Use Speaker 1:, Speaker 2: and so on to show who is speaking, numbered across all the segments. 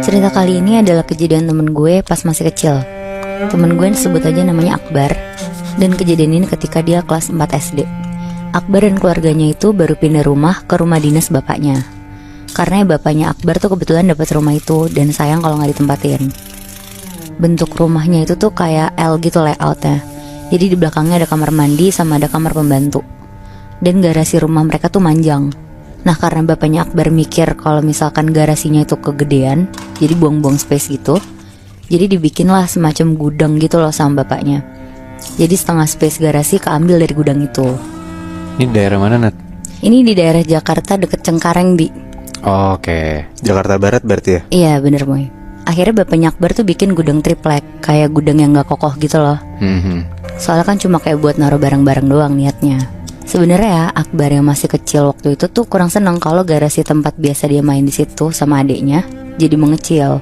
Speaker 1: Cerita kali ini adalah kejadian temen gue pas masih kecil. Temen gue sebut aja namanya Akbar. Dan kejadian ini ketika dia kelas 4 SD. Akbar dan keluarganya itu baru pindah rumah ke rumah dinas bapaknya. Karena bapaknya Akbar tuh kebetulan dapat rumah itu dan sayang kalau gak ditempatin. Bentuk rumahnya itu tuh kayak L gitu layoutnya. Jadi di belakangnya ada kamar mandi sama ada kamar pembantu. Dan garasi rumah mereka tuh manjang. Nah karena bapaknya Akbar mikir kalau misalkan garasinya itu kegedean, jadi buang-buang space gitu, jadi dibikinlah semacam gudang gitu loh sama bapaknya. Jadi setengah space garasi keambil dari gudang itu.
Speaker 2: Ini daerah mana, Nat?
Speaker 1: Ini di daerah Jakarta deket Cengkareng, Bi.
Speaker 2: Oke.
Speaker 3: Jakarta Barat berarti ya?
Speaker 1: Iya bener Boy. Akhirnya bapaknya Akbar tuh bikin gudang triplek, kayak gudang yang gak kokoh gitu loh. Soalnya kan cuma kayak buat naruh barang-barang doang niatnya. Sebenarnya Akbar yang masih kecil waktu itu tuh kurang senang kalau garasi tempat biasa dia main di situ sama adiknya jadi mengecil.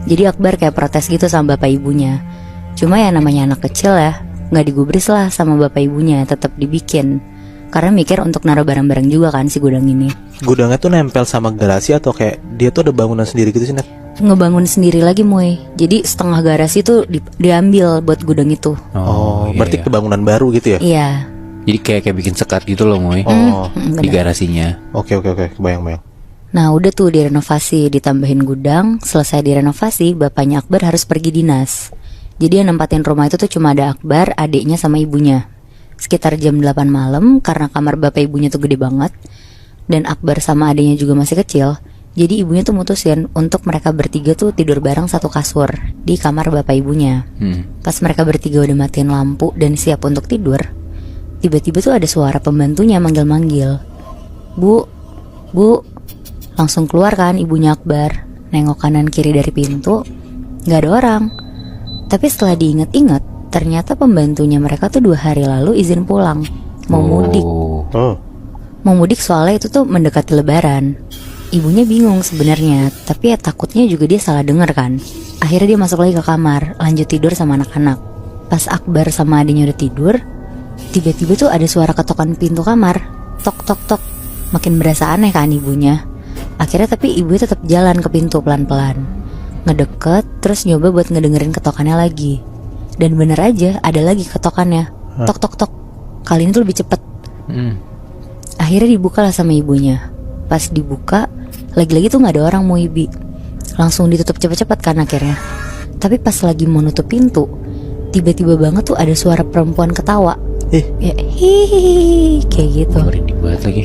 Speaker 1: Jadi Akbar kayak protes gitu sama bapak ibunya. Cuma ya namanya anak kecil ya, nggak digubris lah sama bapak ibunya, tetap dibikin. Karena mikir untuk naruh barang-barang juga kan si gudang ini.
Speaker 3: Gudangnya tuh nempel sama garasi atau kayak dia tuh ada bangunan sendiri gitu sih, Nat?
Speaker 1: Ngebangun sendiri lagi Moy. Jadi setengah garasi tuh diambil buat gudang itu.
Speaker 3: Oh,
Speaker 2: iya,
Speaker 3: berarti
Speaker 2: iya.
Speaker 3: kebangunan baru gitu ya?
Speaker 1: Iya.
Speaker 2: Jadi kayak bikin sekat gitu loh, Moy.
Speaker 3: Oh,
Speaker 2: Di
Speaker 1: bener.
Speaker 2: garasinya.
Speaker 3: oke, kebayang.
Speaker 1: Nah udah tuh direnovasi, ditambahin gudang. Selesai direnovasi, bapaknya Akbar harus pergi dinas. Jadi yang nempatin rumah itu tuh cuma ada Akbar, adiknya sama ibunya. Sekitar jam 8 malam, karena kamar bapak ibunya tuh gede banget dan Akbar sama adiknya juga masih kecil, jadi ibunya tuh mutusin untuk mereka bertiga tuh tidur bareng satu kasur di kamar bapak ibunya. Pas mereka bertiga udah matiin lampu dan siap untuk tidur, tiba-tiba tuh ada suara pembantunya manggil-manggil. Bu, langsung keluar kan ibunya Akbar. Nengok kanan kiri dari pintu, gak ada orang. Tapi setelah diinget-inget, ternyata pembantunya mereka tuh 2 hari lalu izin pulang, mau mudik.
Speaker 3: Oh,
Speaker 1: Mau mudik soalnya itu tuh mendekati lebaran. Ibunya bingung sebenarnya, tapi ya takutnya juga dia salah dengar kan. Akhirnya dia masuk lagi ke kamar, lanjut tidur sama anak-anak. Pas Akbar sama adiknya udah tidur, tiba-tiba tuh ada suara ketokan pintu kamar. Tok tok tok. Makin berasa aneh kan ibunya. Akhirnya tapi ibunya tetap jalan ke pintu pelan-pelan, ngedeket, terus nyoba buat ngedengerin ketokannya lagi. Dan bener aja ada lagi ketokannya. Tok tok tok. Kali ini tuh lebih cepet. Akhirnya dibuka lah sama ibunya. Pas dibuka, lagi-lagi tuh gak ada orang mau ibi. Langsung ditutup cepet-cepet kan akhirnya. Tapi pas lagi mau nutup pintu, tiba-tiba banget tuh ada suara perempuan ketawa. Ya, hihihi, kayak gitu.
Speaker 2: Merinding banget lagi.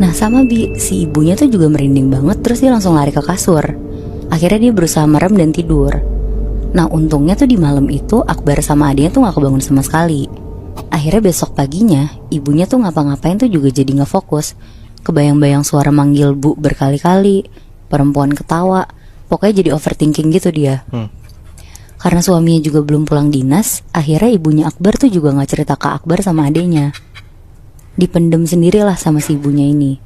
Speaker 1: Nah sama Bi, si ibunya tuh juga merinding banget. Terus dia langsung lari ke kasur. Akhirnya dia berusaha merem dan tidur. Nah untungnya tuh di malam itu Akbar sama adiknya tuh gak kebangun sama sekali. Akhirnya besok paginya ibunya tuh ngapa-ngapain tuh juga jadi gak fokus. Kebayang-bayang suara manggil bu berkali-kali, perempuan ketawa. Pokoknya jadi overthinking gitu dia. Karena suaminya juga belum pulang dinas, akhirnya ibunya Akbar tuh juga gak cerita ke Akbar sama adiknya. Dipendem sendirilah sama si ibunya ini.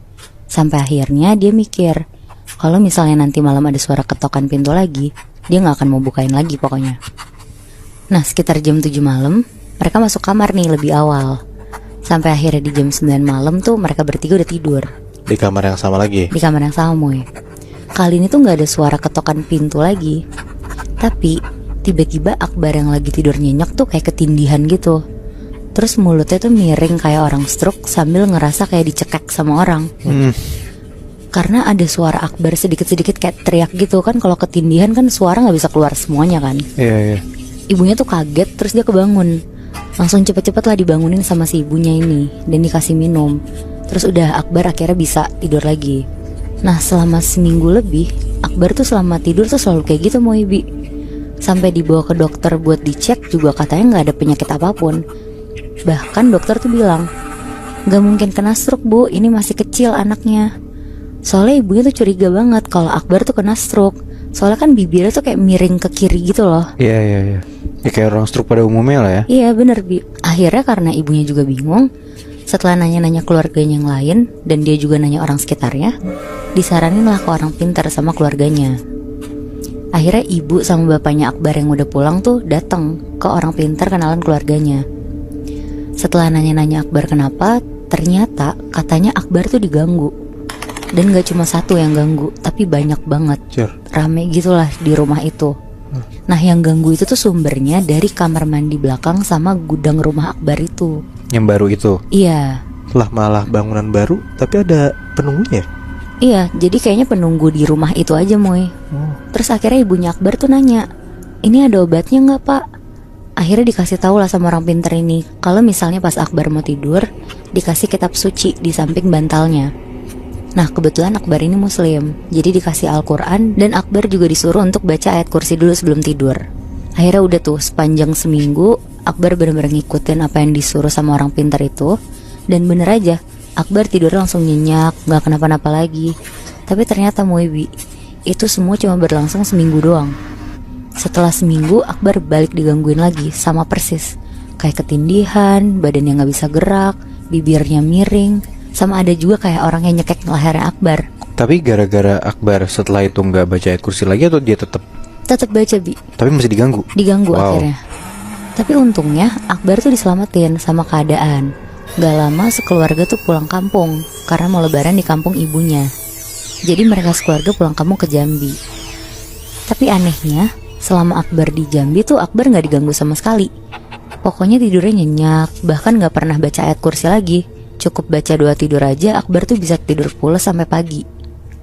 Speaker 1: Sampai akhirnya dia mikir, kalau misalnya nanti malam ada suara ketokan pintu lagi, dia gak akan mau bukain lagi pokoknya. Nah sekitar jam 7 malam, mereka masuk kamar nih lebih awal. Sampai akhirnya di jam 9 malam tuh mereka bertiga udah tidur.
Speaker 3: di kamar yang sama lagi?
Speaker 1: Di kamar yang sama Moy. Kali ini tuh gak ada suara ketokan pintu lagi. Tapi tiba-tiba Akbar yang lagi tidur nyenyak tuh kayak ketindihan gitu. Terus mulutnya tuh miring kayak orang stroke sambil ngerasa kayak dicekek sama orang. Karena ada suara Akbar sedikit-sedikit kayak teriak gitu kan. Kalau ketindihan kan suara gak bisa keluar semuanya kan.
Speaker 2: Iya.
Speaker 1: Ibunya tuh kaget, terus dia kebangun. Langsung cepet-cepet lah dibangunin sama si ibunya ini dan dikasih minum. Terus udah Akbar akhirnya bisa tidur lagi. Nah selama seminggu lebih Akbar tuh selama tidur tuh selalu kayak gitu mau Ibi. Sampai dibawa ke dokter buat dicek juga katanya gak ada penyakit apapun. Bahkan dokter tuh bilang, gak mungkin kena stroke bu, ini masih kecil anaknya. Soalnya ibunya tuh curiga banget kalau Akbar tuh kena stroke. Soalnya kan bibirnya tuh kayak miring ke kiri gitu loh.
Speaker 2: Iya. Ya kayak orang stroke pada umumnya lah ya.
Speaker 1: Iya bener Bi. Akhirnya karena ibunya juga bingung, setelah nanya-nanya keluarganya yang lain dan dia juga nanya orang sekitarnya, disaranin lah ke orang pintar sama keluarganya. Akhirnya ibu sama bapaknya Akbar yang udah pulang tuh datang ke orang pintar kenalan keluarganya. Setelah nanya-nanya Akbar kenapa, ternyata katanya Akbar tuh diganggu. Dan gak cuma satu yang ganggu, tapi banyak banget.
Speaker 3: Cer.
Speaker 1: Rame gitulah di rumah itu. Nah yang ganggu itu tuh sumbernya dari kamar mandi belakang sama gudang rumah Akbar itu.
Speaker 2: Yang baru itu.
Speaker 1: Iya.
Speaker 3: Lah malah bangunan baru tapi ada penunggunya.
Speaker 1: Iya, jadi kayaknya penunggu di rumah itu aja Moy. Terus akhirnya ibunya Akbar tuh nanya, ini ada obatnya nggak Pak? Akhirnya dikasih tahu lah sama orang pinter ini, kalau misalnya pas Akbar mau tidur, dikasih kitab suci di samping bantalnya. Nah kebetulan Akbar ini muslim, jadi dikasih Al-Quran, dan Akbar juga disuruh untuk baca ayat kursi dulu sebelum tidur. Akhirnya udah tuh sepanjang seminggu Akbar bener-bener ngikutin apa yang disuruh sama orang pinter itu. Dan bener aja, Akbar tidur langsung nyenyak, gak kenapa-napa lagi. Tapi ternyata Moebi, itu semua cuma berlangsung seminggu doang. Setelah seminggu Akbar balik digangguin lagi, sama persis. Kayak ketindihan, badannya gak bisa gerak, bibirnya miring, sama ada juga kayak orang yang nyekek lehernya Akbar.
Speaker 2: Tapi gara-gara Akbar setelah itu nggak baca ayat kursi lagi atau dia tetap
Speaker 1: Baca Bi,
Speaker 2: tapi masih diganggu?
Speaker 1: diganggu
Speaker 2: Wow.
Speaker 1: akhirnya. Tapi untungnya Akbar tuh diselamatin sama keadaan. Gak lama sekeluarga tuh pulang kampung karena mau lebaran di kampung ibunya. Jadi mereka sekeluarga pulang kampung ke Jambi. Tapi anehnya selama Akbar di Jambi tuh Akbar gak diganggu sama sekali. Pokoknya tidurnya nyenyak, bahkan gak pernah baca ayat kursi lagi. Cukup baca doa tidur aja Akbar tuh bisa tidur pulas sampai pagi.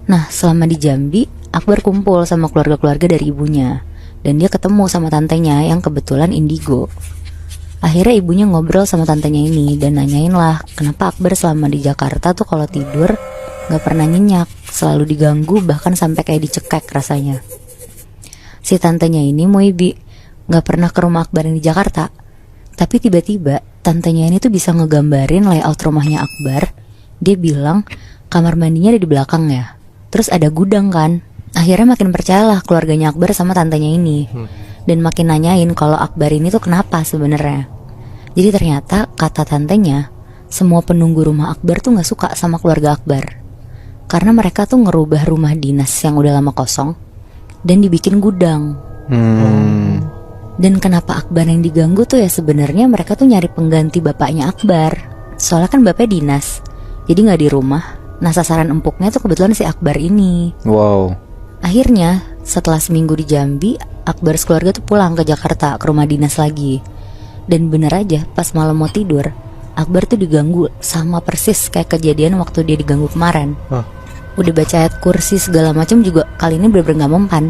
Speaker 1: Nah selama di Jambi Akbar kumpul sama keluarga-keluarga dari ibunya. Dan dia ketemu sama tantenya yang kebetulan indigo. Akhirnya ibunya ngobrol sama tantenya ini dan nanyain lah kenapa Akbar selama di Jakarta tuh kalau tidur gak pernah nyenyak, selalu diganggu bahkan sampai kayak dicekek rasanya. Si tantenya ini Moebi gak pernah ke rumah Akbar yang di Jakarta. Tapi tiba-tiba tantenya ini tuh bisa ngegambarin layout rumahnya Akbar. Dia bilang kamar mandinya ada di belakang ya. Terus ada gudang kan. Akhirnya makin percayalah keluarganya Akbar sama tantenya ini. Dan makin nanyain kalau Akbar ini tuh kenapa sebenarnya. Jadi ternyata kata tantenya, semua penunggu rumah Akbar tuh gak suka sama keluarga Akbar. Karena mereka tuh ngerubah rumah dinas yang udah lama kosong dan dibikin gudang. Dan kenapa Akbar yang diganggu tuh ya sebenarnya mereka tuh nyari pengganti bapaknya Akbar. Soalnya kan bapaknya dinas, jadi gak di rumah. Nah sasaran empuknya tuh kebetulan si Akbar ini.
Speaker 2: Wow.
Speaker 1: Akhirnya setelah seminggu di Jambi, Akbar sekeluarga tuh pulang ke Jakarta ke rumah dinas lagi. Dan bener aja pas malam mau tidur Akbar tuh diganggu sama persis kayak kejadian waktu dia diganggu kemarin. Udah baca ayat kursi segala macam juga kali ini bener-bener gak mempan.